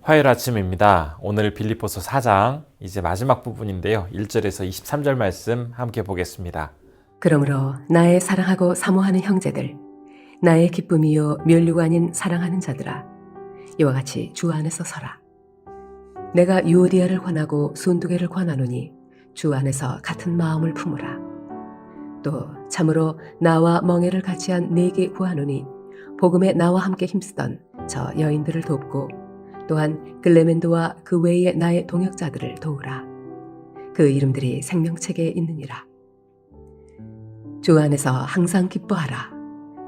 화요일 아침입니다. 오늘 빌립보서 4장 이제 마지막 부분인데요. 1절에서 23절 말씀 함께 보겠습니다. 그러므로 나의 사랑하고 사모하는 형제들, 나의 기쁨이요 면류가 아닌 사랑하는 자들아, 이와 같이 주 안에서 서라. 내가 유오디아를 권하고 순두개를 권하노니 주 안에서 같은 마음을 품으라. 또 참으로 나와 멍에를 같이 한 네게 구하노니 복음에 나와 함께 힘쓰던 저 여인들을 돕고 또한 글레멘도와 그 외의 나의 동역자들을 도우라. 그 이름들이 생명책에 있느니라. 주 안에서 항상 기뻐하라.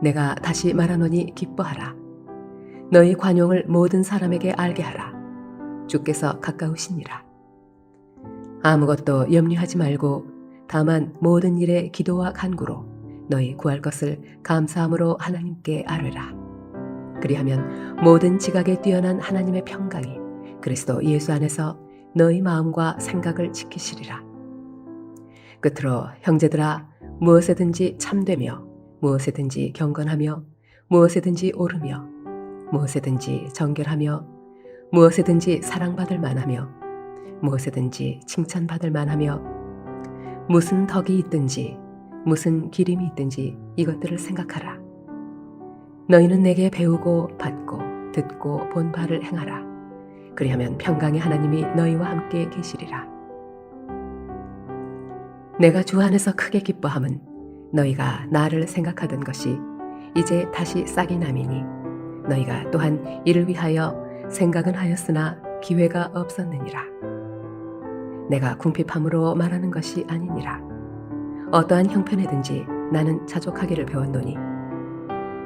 내가 다시 말하노니 기뻐하라. 너희 관용을 모든 사람에게 알게 하라. 주께서 가까우시니라. 아무것도 염려하지 말고 다만 모든 일에 기도와 간구로 너희 구할 것을 감사함으로 하나님께 아뢰라. 그리하면 모든 지각에 뛰어난 하나님의 평강이 그리스도 예수 안에서 너희 마음과 생각을 지키시리라. 끝으로 형제들아, 무엇에든지 참되며 무엇에든지 경건하며 무엇에든지 옳으며 무엇에든지 정결하며 무엇에든지 사랑받을 만하며 무엇에든지 칭찬받을 만하며 무슨 덕이 있든지 무슨 기림이 있든지 이것들을 생각하라. 너희는 내게 배우고 받고 듣고 본 바를 행하라. 그리하면 평강의 하나님이 너희와 함께 계시리라. 내가 주 안에서 크게 기뻐함은 너희가 나를 생각하던 것이 이제 다시 싹이 남이니 너희가 또한 이를 위하여 생각은 하였으나 기회가 없었느니라. 내가 궁핍함으로 말하는 것이 아니니라. 어떠한 형편에든지 나는 자족하기를 배웠노니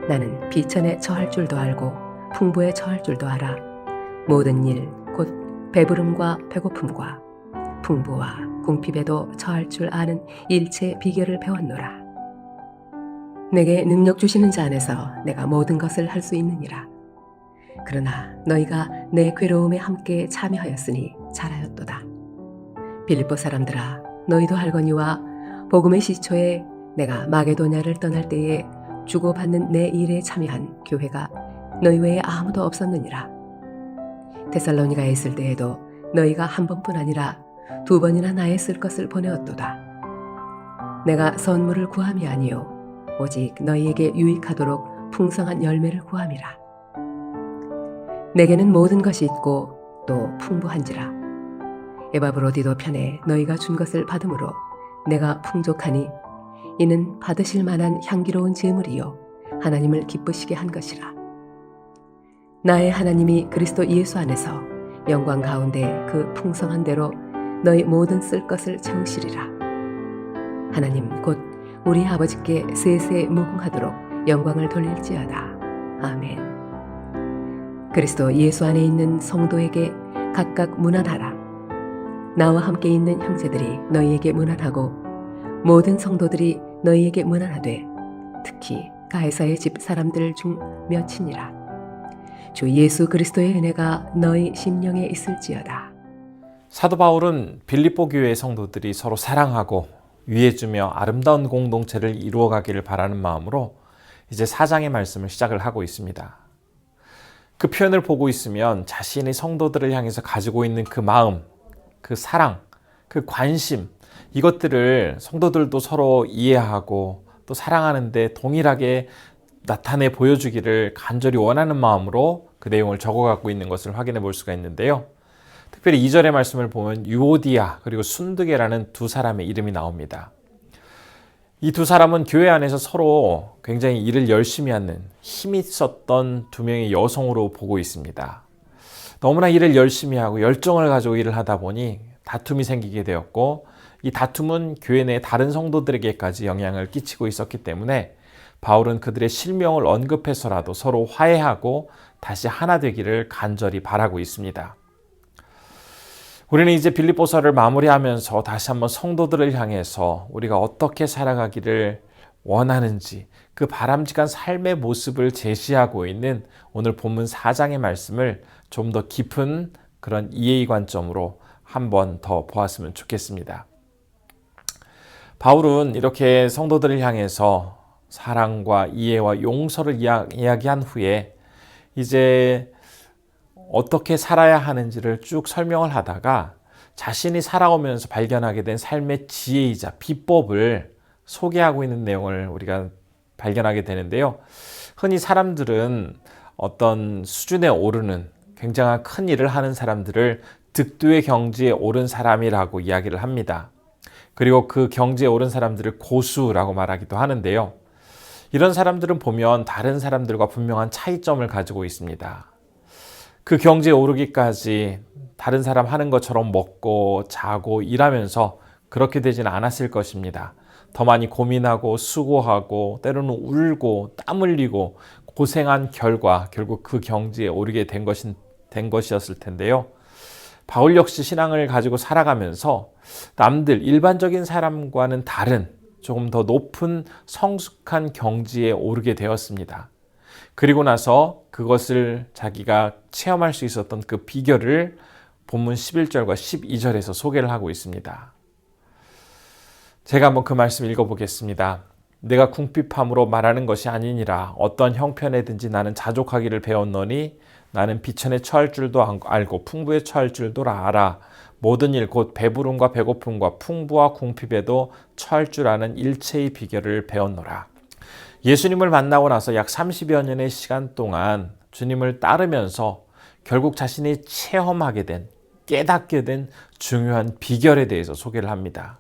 나는 비천에 처할 줄도 알고 풍부에 처할 줄도 알아. 모든 일 곧 배부름과 배고픔과 풍부와 궁핍에도 처할 줄 아는 일체 비결을 배웠노라. 내게 능력 주시는 자 안에서 내가 모든 것을 할 수 있느니라. 그러나 너희가 내 괴로움에 함께 참여하였으니 잘하였도다. 빌립보 사람들아, 너희도 알거니와 복음의 시초에 내가 마게도냐를 떠날 때에 주고받는 내 일에 참여한 교회가 너희 외에 아무도 없었느니라. 데살로니가에 있을 때에도 너희가 한 번뿐 아니라 두 번이나 나의 쓸 것을 보내었도다. 내가 선물을 구함이 아니요 오직 너희에게 유익하도록 풍성한 열매를 구함이라. 내게는 모든 것이 있고 또 풍부한지라. 에바브로디도 편에 너희가 준 것을 받음으로 내가 풍족하니 이는 받으실 만한 향기로운 제물이요 하나님을 기쁘시게 한 것이라. 나의 하나님이 그리스도 예수 안에서 영광 가운데 그 풍성한 대로 너희 모든 쓸 것을 채우시리라. 하나님 곧 우리 아버지께 세세 무궁하도록 영광을 돌릴지어다. 아멘. 그리스도 예수 안에 있는 성도에게 각각 문안하라. 나와 함께 있는 형제들이 너희에게 문안하고 모든 성도들이 너희에게 문안하되 특히 가이사의 집 사람들 중 몇이니라. 주 예수 그리스도의 은혜가 너희 심령에 있을지어다. 사도 바울은 빌립보 교회의 성도들이 서로 사랑하고 위해주며 아름다운 공동체를 이루어가기를 바라는 마음으로 이제 4장의 말씀을 시작을 하고 있습니다. 그 표현을 보고 있으면 자신이 성도들을 향해서 가지고 있는 그 마음, 그 사랑, 그 관심, 이것들을 성도들도 서로 이해하고 또 사랑하는데 동일하게 나타내 보여주기를 간절히 원하는 마음으로 그 내용을 적어갖고 있는 것을 확인해 볼 수가 있는데요. 특별히 2절의 말씀을 보면 유오디아 그리고 순두개라는 두 사람의 이름이 나옵니다. 이 두 사람은 교회 안에서 서로 굉장히 일을 열심히 하는 힘이 있었던 두 명의 여성으로 보고 있습니다. 너무나 일을 열심히 하고 열정을 가지고 일을 하다 보니 다툼이 생기게 되었고 이 다툼은 교회 내 다른 성도들에게까지 영향을 끼치고 있었기 때문에 바울은 그들의 실명을 언급해서라도 서로 화해하고 다시 하나 되기를 간절히 바라고 있습니다. 우리는 이제 빌립보서를 마무리하면서 다시 한번 성도들을 향해서 우리가 어떻게 살아가기를 원하는지 그 바람직한 삶의 모습을 제시하고 있는 오늘 본문 4장의 말씀을 좀 더 깊은 그런 이해의 관점으로 한 번 더 보았으면 좋겠습니다. 바울은 이렇게 성도들을 향해서 사랑과 이해와 용서를 이야기한 후에 이제 어떻게 살아야 하는지를 쭉 설명을 하다가 자신이 살아오면서 발견하게 된 삶의 지혜이자 비법을 소개하고 있는 내용을 우리가 발견하게 되는데요. 흔히 사람들은 어떤 수준에 오르는 굉장한 큰 일을 하는 사람들을 득도의 경지에 오른 사람이라고 이야기를 합니다. 그리고 그 경지에 오른 사람들을 고수라고 말하기도 하는데요. 이런 사람들은 보면 다른 사람들과 분명한 차이점을 가지고 있습니다. 그 경지에 오르기까지 다른 사람 하는 것처럼 먹고 자고 일하면서 그렇게 되지는 않았을 것입니다. 더 많이 고민하고 수고하고 때로는 울고 땀 흘리고 고생한 결과 결국 그 경지에 오르게 된 것이었을 텐데요. 바울 역시 신앙을 가지고 살아가면서 남들 일반적인 사람과는 다른 조금 더 높은 성숙한 경지에 오르게 되었습니다. 그리고 나서 그것을 자기가 체험할 수 있었던 그 비결을 본문 11절과 12절에서 소개를 하고 있습니다. 제가 한번 그 말씀 읽어보겠습니다. 내가 궁핍함으로 말하는 것이 아니니라. 어떤 형편에든지 나는 자족하기를 배웠노니 나는 비천에 처할 줄도 알고 풍부에 처할 줄도 알아. 모든 일 곧 배부름과 배고픔과 풍부와 궁핍에도 처할 줄 아는 일체의 비결을 배웠노라. 예수님을 만나고 나서 약 30여 년의 시간 동안 주님을 따르면서 결국 자신이 체험하게 된, 깨닫게 된 중요한 비결에 대해서 소개를 합니다.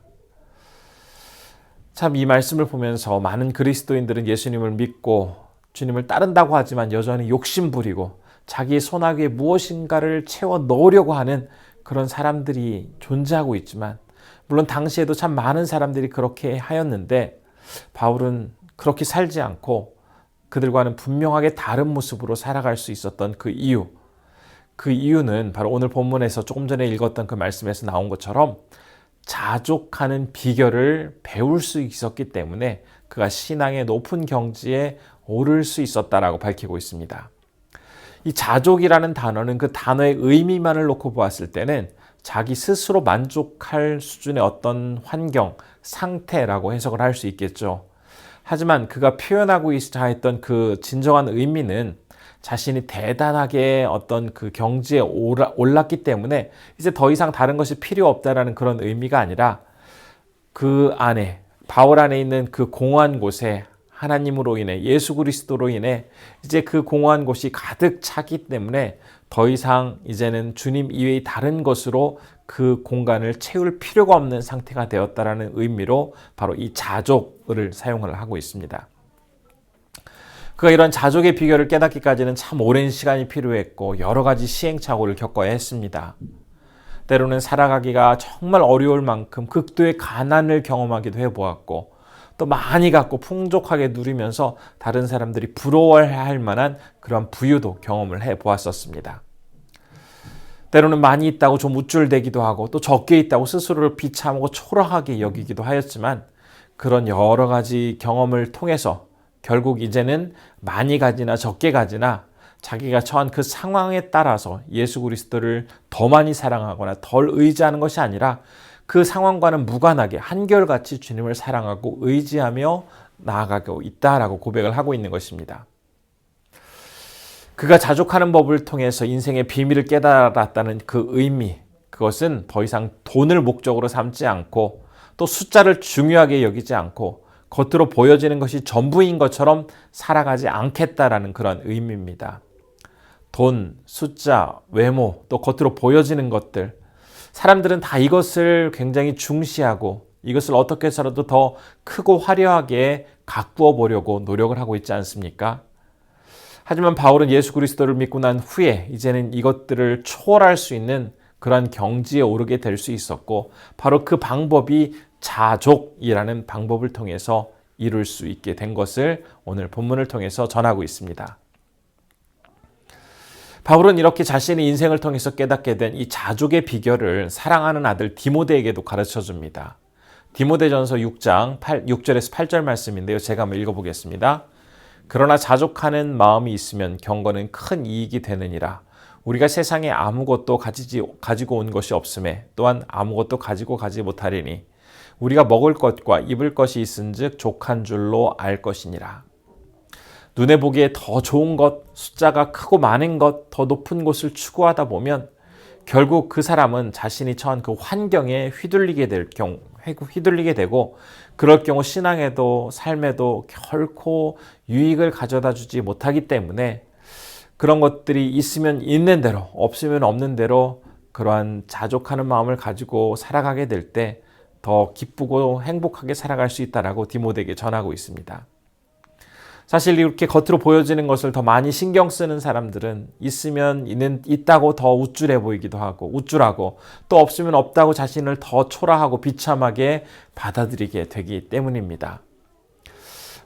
참 이 말씀을 보면서 많은 그리스도인들은 예수님을 믿고 주님을 따른다고 하지만 여전히 욕심부리고 자기의 손아귀에 무엇인가를 채워 넣으려고 하는 그런 사람들이 존재하고 있지만 물론 당시에도 참 많은 사람들이 그렇게 하였는데 바울은 그렇게 살지 않고 그들과는 분명하게 다른 모습으로 살아갈 수 있었던 그 이유는 바로 오늘 본문에서 조금 전에 읽었던 그 말씀에서 나온 것처럼 자족하는 비결을 배울 수 있었기 때문에 그가 신앙의 높은 경지에 오를 수 있었다라고 밝히고 있습니다. 이 자족이라는 단어는 그 단어의 의미만을 놓고 보았을 때는 자기 스스로 만족할 수준의 어떤 환경, 상태라고 해석을 할 수 있겠죠. 하지만 그가 표현하고 있자 했던 그 진정한 의미는 자신이 대단하게 어떤 그 경지에 올랐기 때문에 이제 더 이상 다른 것이 필요 없다라는 그런 의미가 아니라 그 안에, 바울 안에 있는 그 공허한 곳에 하나님으로 인해, 예수 그리스도로 인해 이제 그 공허한 곳이 가득 차기 때문에 더 이상 이제는 주님 이외의 다른 것으로 그 공간을 채울 필요가 없는 상태가 되었다라는 의미로 바로 이 자족을 사용을 하고 있습니다. 그가 이런 자족의 비결을 깨닫기까지는 참 오랜 시간이 필요했고 여러 가지 시행착오를 겪어야 했습니다. 때로는 살아가기가 정말 어려울 만큼 극도의 가난을 경험하기도 해보았고 또 많이 갖고 풍족하게 누리면서 다른 사람들이 부러워할 만한 그런 부유도 경험을 해보았었습니다. 때로는 많이 있다고 좀 우쭐대기도 하고 또 적게 있다고 스스로를 비참하고 초라하게 여기기도 하였지만 그런 여러 가지 경험을 통해서 결국 이제는 많이 가지나 적게 가지나 자기가 처한 그 상황에 따라서 예수 그리스도를 더 많이 사랑하거나 덜 의지하는 것이 아니라 그 상황과는 무관하게 한결같이 주님을 사랑하고 의지하며 나아가고 있다라고 고백을 하고 있는 것입니다. 그가 자족하는 법을 통해서 인생의 비밀을 깨달았다는 그 의미, 그것은 더 이상 돈을 목적으로 삼지 않고 또 숫자를 중요하게 여기지 않고 겉으로 보여지는 것이 전부인 것처럼 살아가지 않겠다라는 그런 의미입니다. 돈, 숫자, 외모, 또 겉으로 보여지는 것들, 사람들은 다 이것을 굉장히 중시하고 이것을 어떻게 해서라도 더 크고 화려하게 가꾸어 보려고 노력을 하고 있지 않습니까? 하지만 바울은 예수 그리스도를 믿고 난 후에 이제는 이것들을 초월할 수 있는 그런 경지에 오르게 될 수 있었고 바로 그 방법이 자족이라는 방법을 통해서 이룰 수 있게 된 것을 오늘 본문을 통해서 전하고 있습니다. 바울은 이렇게 자신의 인생을 통해서 깨닫게 된 이 자족의 비결을 사랑하는 아들 디모데에게도 가르쳐 줍니다. 디모데전서 6장 6절에서 8절 말씀인데요. 제가 한번 읽어보겠습니다. 그러나 자족하는 마음이 있으면 경건은 큰 이익이 되느니라. 우리가 세상에 아무것도 가지고 온 것이 없음에 또한 아무것도 가지고 가지 못하리니 우리가 먹을 것과 입을 것이 있은즉 족한 줄로 알 것이니라. 눈에 보기에 더 좋은 것, 숫자가 크고 많은 것, 더 높은 곳을 추구하다 보면 결국 그 사람은 자신이 처한 그 환경에 휘둘리게 되고, 그럴 경우 신앙에도 삶에도 결코 유익을 가져다 주지 못하기 때문에 그런 것들이 있으면 있는 대로, 없으면 없는 대로 그러한 자족하는 마음을 가지고 살아가게 될 때 더 기쁘고 행복하게 살아갈 수 있다라고 디모데에게 전하고 있습니다. 사실 이렇게 겉으로 보여지는 것을 더 많이 신경 쓰는 사람들은 있으면 있다고 더 우쭐해 보이기도 하고, 우쭐하고, 또 없으면 없다고 자신을 더 초라하고 비참하게 받아들이게 되기 때문입니다.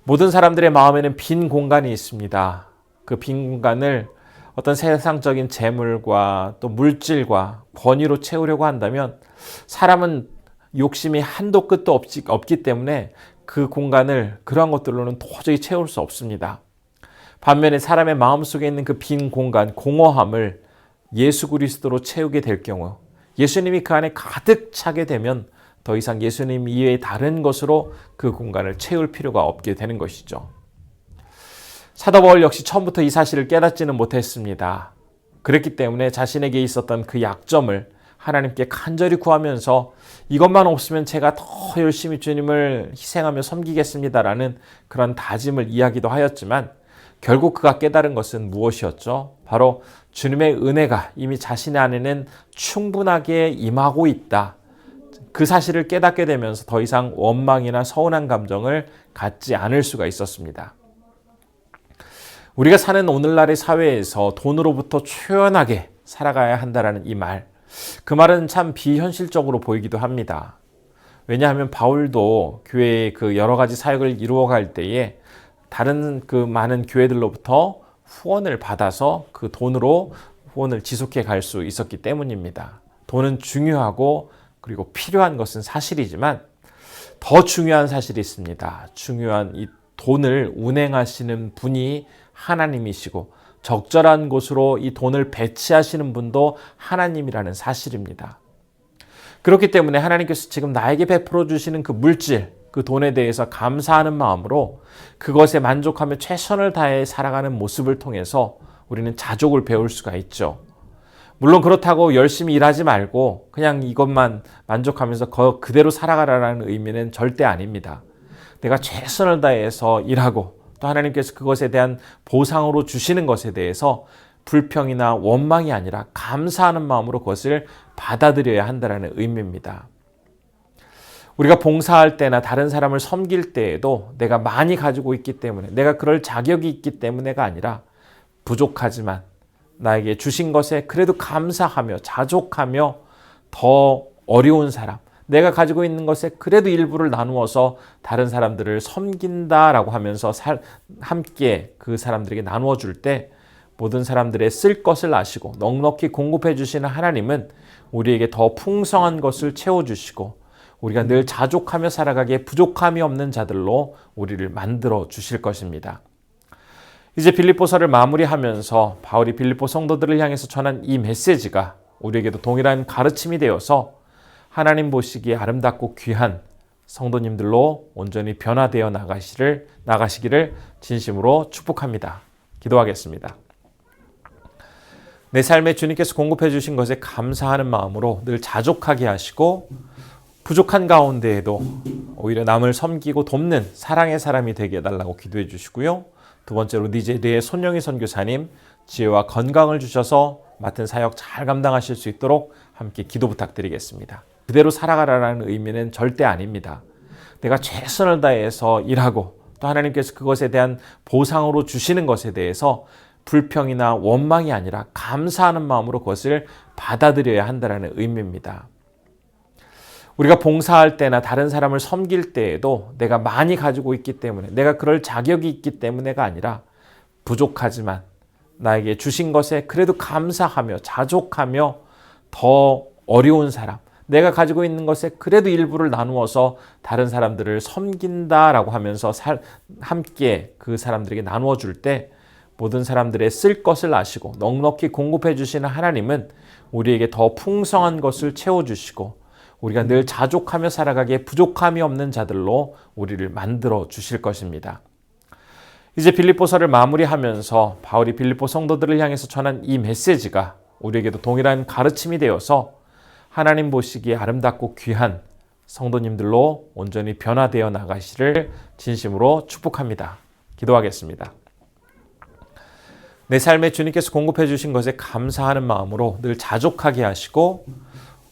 모든 사람들의 마음에는 빈 공간이 있습니다. 그 빈 공간을 어떤 세상적인 재물과 또 물질과 권위로 채우려고 한다면 사람은 욕심이 한도 끝도 없기 때문에 그 공간을 그러한 것들로는 도저히 채울 수 없습니다. 반면에 사람의 마음속에 있는 그 빈 공간, 공허함을 예수 그리스도로 채우게 될 경우, 예수님이 그 안에 가득 차게 되면 더 이상 예수님 이외의 다른 것으로 그 공간을 채울 필요가 없게 되는 것이죠. 사도 바울 역시 처음부터 이 사실을 깨닫지는 못했습니다. 그랬기 때문에 자신에게 있었던 그 약점을 하나님께 간절히 구하면서 이것만 없으면 제가 더 열심히 주님을 희생하며 섬기겠습니다라는 그런 다짐을 이야기도 하였지만, 결국 그가 깨달은 것은 무엇이었죠? 바로 주님의 은혜가 이미 자신의 안에는 충분하게 임하고 있다. 그 사실을 깨닫게 되면서 더 이상 원망이나 서운한 감정을 갖지 않을 수가 있었습니다. 우리가 사는 오늘날의 사회에서 돈으로부터 초연하게 살아가야 한다라는 이 말, 그 말은 참 비현실적으로 보이기도 합니다. 왜냐하면 바울도 교회의 그 여러 가지 사역을 이루어갈 때에 다른 그 많은 교회들로부터 후원을 받아서 그 돈으로 후원을 지속해 갈 수 있었기 때문입니다. 돈은 중요하고 그리고 필요한 것은 사실이지만 더 중요한 사실이 있습니다. 중요한 이 돈을 운행하시는 분이 하나님이시고 적절한 곳으로 이 돈을 배치하시는 분도 하나님이라는 사실입니다. 그렇기 때문에 하나님께서 지금 나에게 베풀어 주시는 그 물질, 그 돈에 대해서 감사하는 마음으로 그것에 만족하며 최선을 다해 살아가는 모습을 통해서 우리는 자족을 배울 수가 있죠. 물론 그렇다고 열심히 일하지 말고 그냥 이것만 만족하면서 그대로 살아가라는 의미는 절대 아닙니다. 내가 최선을 다해서 일하고 또 하나님께서 그것에 대한 보상으로 주시는 것에 대해서 불평이나 원망이 아니라 감사하는 마음으로 그것을 받아들여야 한다는 의미입니다. 우리가 봉사할 때나 다른 사람을 섬길 때에도 내가 많이 가지고 있기 때문에, 내가 그럴 자격이 있기 때문에가 아니라 부족하지만 나에게 주신 것에 그래도 감사하며 자족하며 더 어려운 사람, 내가 가지고 있는 것에 그래도 일부를 나누어서 다른 사람들을 섬긴다라고 하면서 함께 그 사람들에게 나누어 줄 때 모든 사람들의 쓸 것을 아시고 넉넉히 공급해 주시는 하나님은 우리에게 더 풍성한 것을 채워주시고 우리가 늘 자족하며 살아가기에 부족함이 없는 자들로 우리를 만들어 주실 것입니다. 이제 빌립보서를 마무리하면서 바울이 빌립보 성도들을 향해서 전한 이 메시지가 우리에게도 동일한 가르침이 되어서 하나님 보시기에 아름답고 귀한 성도님들로 온전히 변화되어 나가시기를 진심으로 축복합니다. 기도하겠습니다. 내 삶에 주님께서 공급해 주신 것에 감사하는 마음으로 늘 자족하게 하시고 부족한 가운데에도 오히려 남을 섬기고 돕는 사랑의 사람이 되게 해달라고 기도해 주시고요. 두 번째로 니제리의 손영희 선교사님 지혜와 건강을 주셔서 맡은 사역 잘 감당하실 수 있도록 함께 기도 부탁드리겠습니다. 그대로 살아가라는 의미는 절대 아닙니다. 내가 최선을 다해서 일하고 또 하나님께서 그것에 대한 보상으로 주시는 것에 대해서 불평이나 원망이 아니라 감사하는 마음으로 그것을 받아들여야 한다는 의미입니다. 우리가 봉사할 때나 다른 사람을 섬길 때에도 내가 많이 가지고 있기 때문에, 내가 그럴 자격이 있기 때문에가 아니라 부족하지만 나에게 주신 것에 그래도 감사하며 자족하며 더 어려운 사람, 내가 가지고 있는 것에 그래도 일부를 나누어서 다른 사람들을 섬긴다라고 하면서 함께 그 사람들에게 나누어 줄 때 모든 사람들의 쓸 것을 아시고 넉넉히 공급해 주시는 하나님은 우리에게 더 풍성한 것을 채워주시고 우리가 늘 자족하며 살아가기에 부족함이 없는 자들로 우리를 만들어 주실 것입니다. 이제 빌립보서를 마무리하면서 바울이 빌립보 성도들을 향해서 전한 이 메시지가 우리에게도 동일한 가르침이 되어서 하나님 보시기에 아름답고 귀한 성도님들로 온전히 변화되어 나가시를 진심으로 축복합니다. 기도하겠습니다. 내 삶에 주님께서 공급해 주신 것에 감사하는 마음으로 늘 자족하게 하시고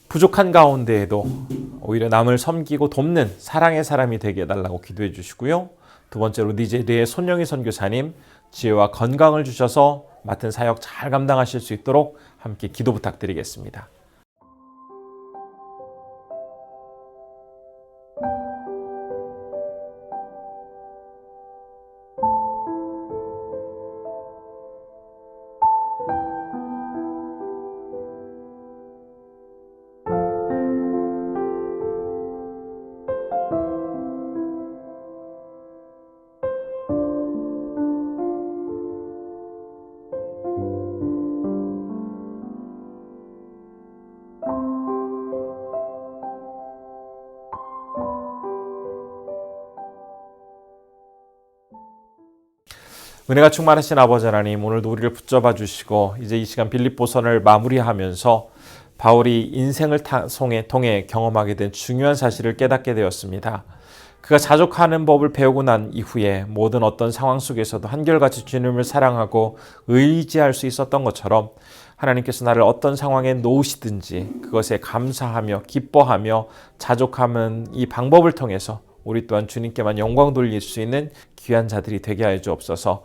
부족한 가운데에도 오히려 남을 섬기고 돕는 사랑의 사람이 되게 해달라고 기도해 주시고요. 두 번째로 니제리아의 손영희 선교사님 지혜와 건강을 주셔서 맡은 사역 잘 감당하실 수 있도록 함께 기도 부탁드리겠습니다. 은혜가 충만하신 아버지 하나님, 오늘도 우리를 붙잡아 주시고 이제 이 시간 빌립보서를 마무리하면서 바울이 인생을 통해 경험하게 된 중요한 사실을 깨닫게 되었습니다. 그가 자족하는 법을 배우고 난 이후에 모든 어떤 상황 속에서도 한결같이 주님을 사랑하고 의지할 수 있었던 것처럼 하나님께서 나를 어떤 상황에 놓으시든지 그것에 감사하며 기뻐하며 자족하는 이 방법을 통해서 우리 또한 주님께만 영광 돌릴 수 있는 귀한 자들이 되게 하여 주옵소서.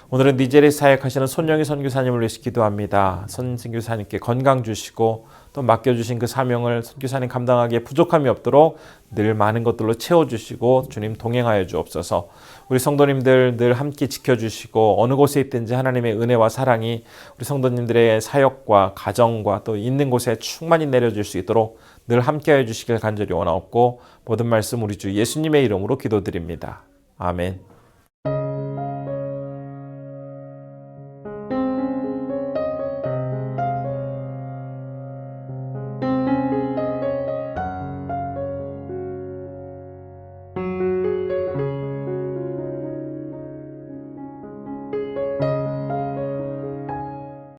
오늘은 니제리아 사역하시는 손영희 선교사님을 위해서 기도합니다. 선교사님께 건강 주시고 또 맡겨주신 그 사명을 선교사님 감당하기에 부족함이 없도록 늘 많은 것들로 채워주시고 주님 동행하여 주옵소서. 우리 성도님들 늘 함께 지켜주시고 어느 곳에 있든지 하나님의 은혜와 사랑이 우리 성도님들의 사역과 가정과 또 있는 곳에 충만히 내려질 수 있도록 늘 함께하여 주시길 간절히 원하옵고 모든 말씀 우리 주 예수님의 이름으로 기도드립니다. 아멘.